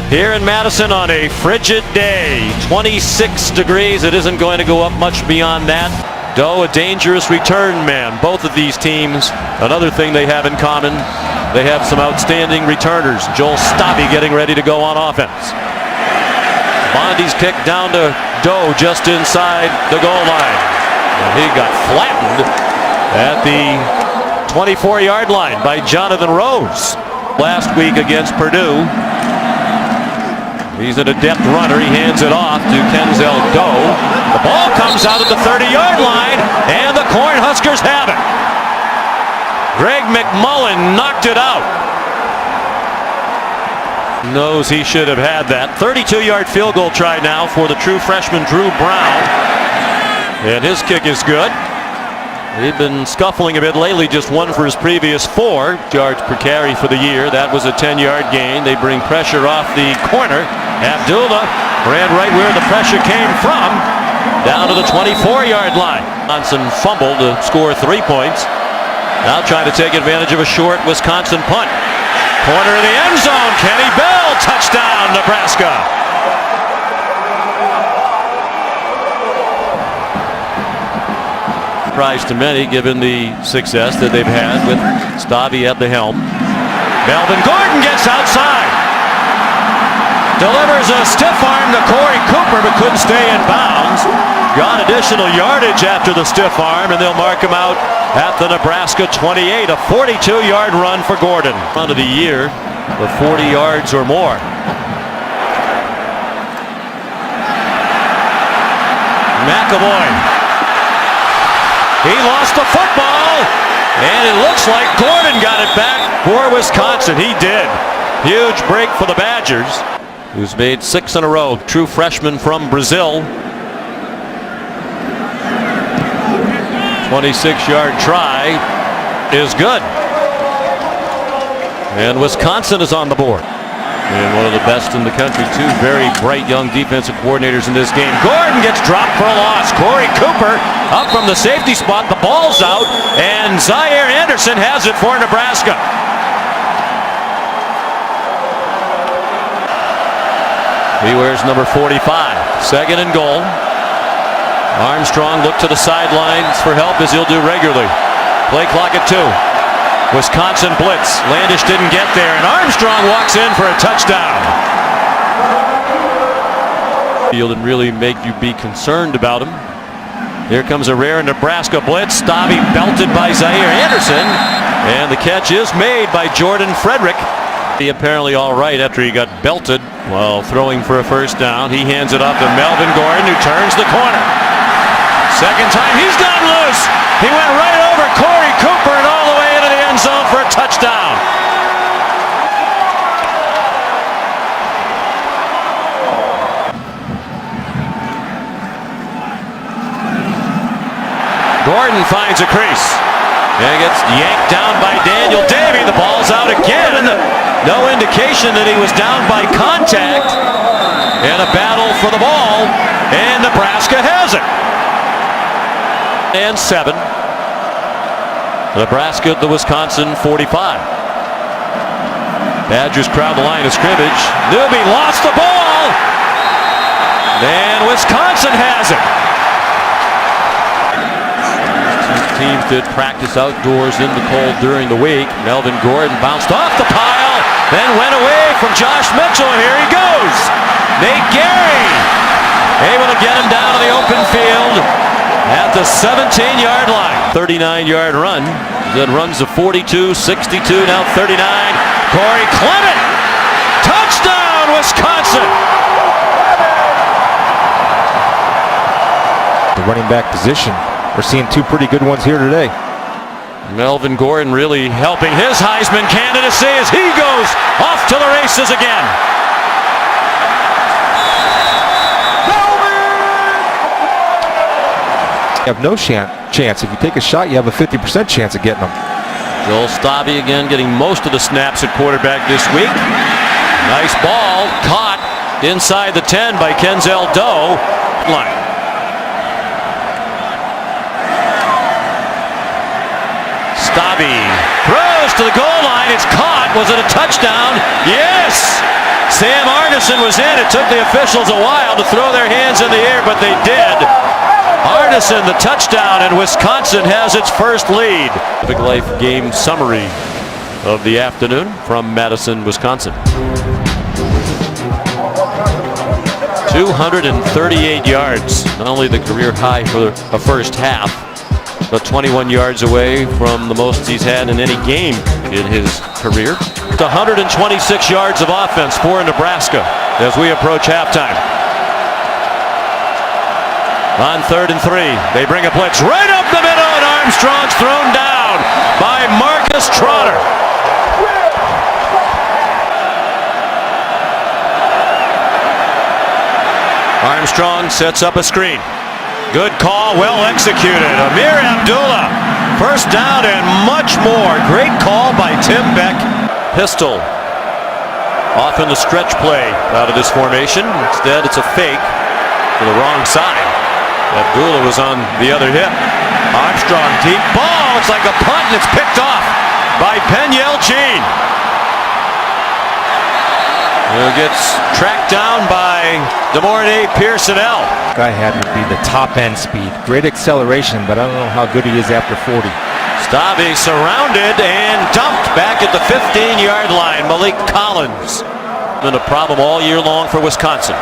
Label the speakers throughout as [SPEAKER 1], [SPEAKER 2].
[SPEAKER 1] Here in Madison on a frigid day, 26 degrees. It isn't going to go up much beyond that. Doe, a dangerous return man. Both of these teams, another thing they have in common, they have some outstanding returners. Joel Stabby getting ready to go on offense. Bondi's kick down to Doe just inside the goal line. And he got flattened at the 24-yard line by Jonathan Rose last week against Purdue. He's an adept runner. He hands it off to Kenzel Doe. The ball comes out at the 30-yard line, and the Cornhuskers have it. Greg McMullen knocked it out. Knows he should have had that. 32-yard field goal try now for the true freshman Drew Brown. And his kick is good. He'd been scuffling a bit lately, just one for his previous 4 yards per carry for the year. That was a 10-yard gain. They bring pressure off the corner. Abdullah ran right where the pressure came from, down to the 24-yard line. Wisconsin fumbled to score 3 points. Now trying to take advantage of a short Wisconsin punt. Corner of the end zone. Kenny Bell, touchdown, Nebraska. Surprise to many given the success that they've had with Stabby at the helm. Melvin Gordon gets outside. Delivers a stiff arm to Corey Cooper, but couldn't stay in bounds. Got additional yardage after the stiff arm, and they'll mark him out at the Nebraska 28. A 42-yard run for Gordon. Run of the year for 40 yards or more. McAvoy. He lost the football, and it looks like Gordon got it back for Wisconsin. He did. Huge break for the Badgers, who's made 6 in a row. True freshman from Brazil. 26-yard try is good. And Wisconsin is on the board. And one of the best in the country, too. Very bright young defensive coordinators in this game. Gordon gets dropped for a loss. Corey Cooper up from the safety spot. The ball's out, and Zaire Anderson has it for Nebraska. He wears number 45. 2nd and goal. Armstrong looked to the sidelines for help, as he'll do regularly. Play clock at 2. Wisconsin blitz. Landish didn't get there, and Armstrong walks in for a touchdown. Field and really make you be concerned about him. Here comes a rare Nebraska blitz. Stabby belted by Zaire Anderson, and the catch is made by Jordan Frederick. He apparently all right after he got belted while throwing for a first down. He hands it off to Melvin Gordon, who turns the corner. Second time he's gotten loose. He went right over Corey Cooper and all the way into the end zone for a touchdown. Gordon finds a crease and gets yanked down by Daniel Davey. The ball's out again. No indication that he was down by contact. And a battle for the ball, and Nebraska has it. And 7. Nebraska at the Wisconsin 45. Badgers crowd the line of scrimmage. Newby lost the ball, and Wisconsin has it. Teams did practice outdoors in the cold during the week. Melvin Gordon bounced off the pile, then went away from Josh Mitchell, and here he goes. Nate Gary able to get him down to the open field at the 17-yard line. 39-yard run. That runs to 42, 62, now 39. Corey Clement. Touchdown, Wisconsin.
[SPEAKER 2] The running back position. We're seeing 2 pretty good ones here today.
[SPEAKER 1] Melvin Gordon really helping his Heisman candidacy as he goes off to the races again.
[SPEAKER 2] You have no chance. If you take a shot, you have a 50% chance of getting them.
[SPEAKER 1] Joel Stabby again getting most of the snaps at quarterback this week. Nice ball caught inside the 10 by Kenzel Doe. Line. Stabby throws to the goal line. It's caught. Was it a touchdown? Yes! Sam Arneson was in. It took the officials a while to throw their hands in the air, but they did. Arneson the touchdown, and Wisconsin has its first lead. Big Life game summary of the afternoon from Madison, Wisconsin. 238 yards, not only the career high for a first half, but 21 yards away from the most he's had in any game in his career. 126 yards of offense for Nebraska as we approach halftime. On 3rd and 3, they bring a blitz right up the middle, and Armstrong's thrown down by Marcus Trotter. Armstrong sets up a screen. Good call, well executed. Amir Abdullah, first down and much more. Great call by Tim Beck. Pistol off in the stretch play out of this formation. Instead, it's a fake to the wrong side. Abdullah was on the other hip. Armstrong deep ball. It's like a punt, and it's picked off by Penyel Jean. Who gets tracked down by DeMornay Pearsonell.
[SPEAKER 2] Guy had to be the top end speed. Great acceleration, but I don't know how good he is after 40.
[SPEAKER 1] Stave surrounded and dumped back at the 15-yard line. Malik Collins. Been a problem all year long for Wisconsin.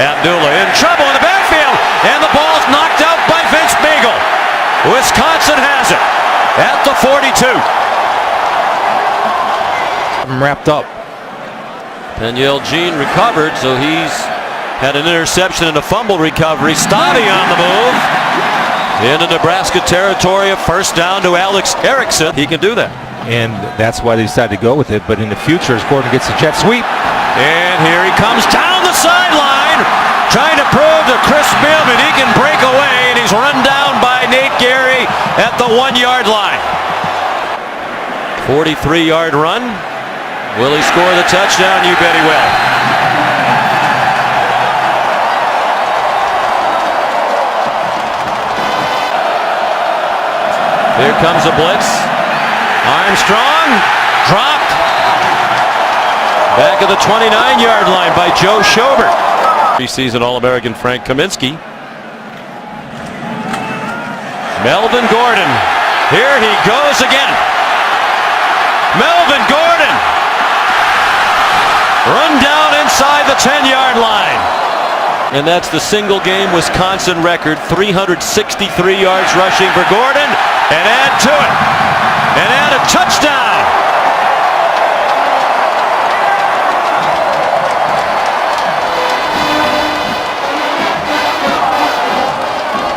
[SPEAKER 1] Abdullah in trouble in the backfield, and the ball's knocked out by Vince Beagle. Wisconsin has it at the 42.
[SPEAKER 2] I'm wrapped up.
[SPEAKER 1] Penyel Jean recovered, so he's had an interception and a fumble recovery. Stave on the move into Nebraska territory. A first down to Alex Erickson. He can do that.
[SPEAKER 2] And that's why they decided to go with it. But in the future, as Gordon gets a jet sweep.
[SPEAKER 1] And here he comes down the sideline, trying to prove to Chris Melvin he can break away, and he's run down by Nate Gary at the 1-yard line. 43-yard run. Will he score the touchdown? You bet he will. Here comes a blitz. Armstrong dropped. Back at the 29-yard line by Joe Schobert. Preseason All-American Frank Kaminsky. Melvin Gordon. Here he goes again. Melvin Gordon. Run down inside the 10-yard line. And that's the single game Wisconsin record. 363 yards rushing for Gordon. And add to it. And add a touchdown.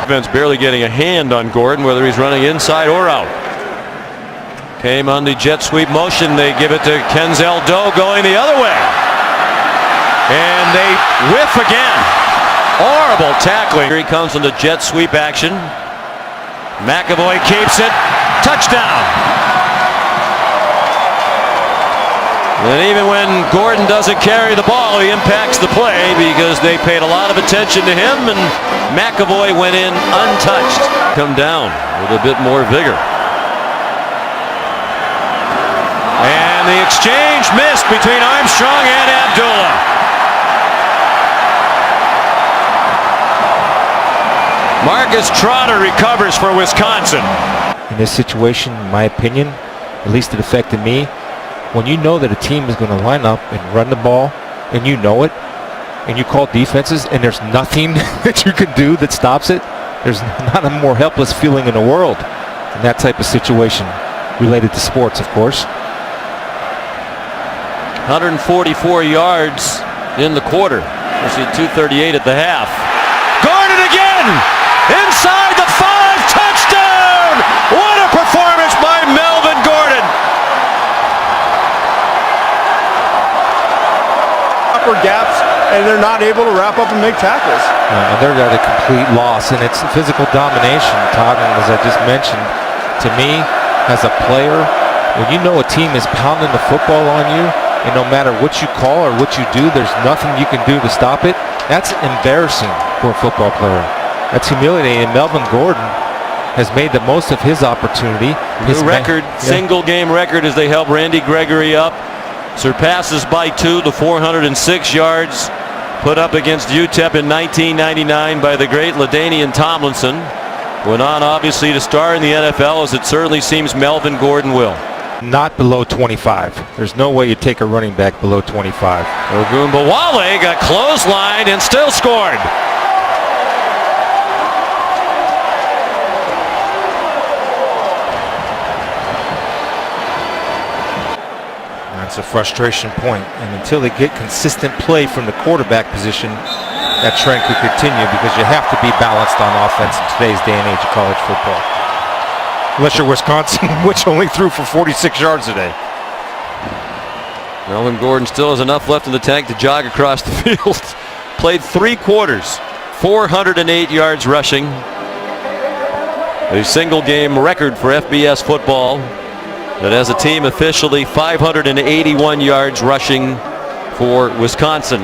[SPEAKER 1] Defense barely getting a hand on Gordon, whether he's running inside or out. Came on the jet sweep motion. They give it to Kenzel Doe going the other way. And they whiff again. Horrible tackling. Here he comes on the jet sweep action. McAvoy keeps it. Touchdown. And even when Gordon doesn't carry the ball, he impacts the play because they paid a lot of attention to him, and McAvoy went in untouched. Come down with a bit more vigor. And the exchange missed between Armstrong and Abdullah. Marcus Trotter recovers for Wisconsin.
[SPEAKER 2] In this situation, in my opinion, at least it affected me, when you know that a team is going to line up and run the ball, and you know it, and you call defenses, and there's nothing that you can do that stops it, there's not a more helpless feeling in the world in that type of situation, related to sports, of course.
[SPEAKER 1] 144 yards in the quarter. We'll see 238 at the half. Gordon again! Inside the 5, touchdown! What a performance by Melvin Gordon!
[SPEAKER 3] Upper gaps, and they're not able to wrap up and make tackles.
[SPEAKER 2] And they're at a complete loss, and it's physical domination, Todd, and as I just mentioned, to me, as a player, when you know a team is pounding the football on you, and no matter what you call or what you do, there's nothing you can do to stop it, that's embarrassing for a football player. That's humiliating, and Melvin Gordon has made the most of his opportunity.
[SPEAKER 1] His record, single game record, as they help Randy Gregory up. surpasses by 2 the 406 yards put up against UTEP in 1999 by the great LaDainian Tomlinson. Went on obviously to star in the NFL, as it certainly seems Melvin Gordon will.
[SPEAKER 2] Not below 25. There's no way you take a running back below 25.
[SPEAKER 1] Ogunbowale got clotheslined and still scored.
[SPEAKER 2] That's a frustration point, and until they get consistent play from the quarterback position, that trend could continue, because you have to be balanced on offense in today's day and age of college football. Unless you're Wisconsin, which only threw for 46 yards today.
[SPEAKER 1] Melvin Gordon still has enough left in the tank to jog across the field. Played 3 quarters, 408 yards rushing. A single game record for FBS football. That as a team officially 581 yards rushing for Wisconsin.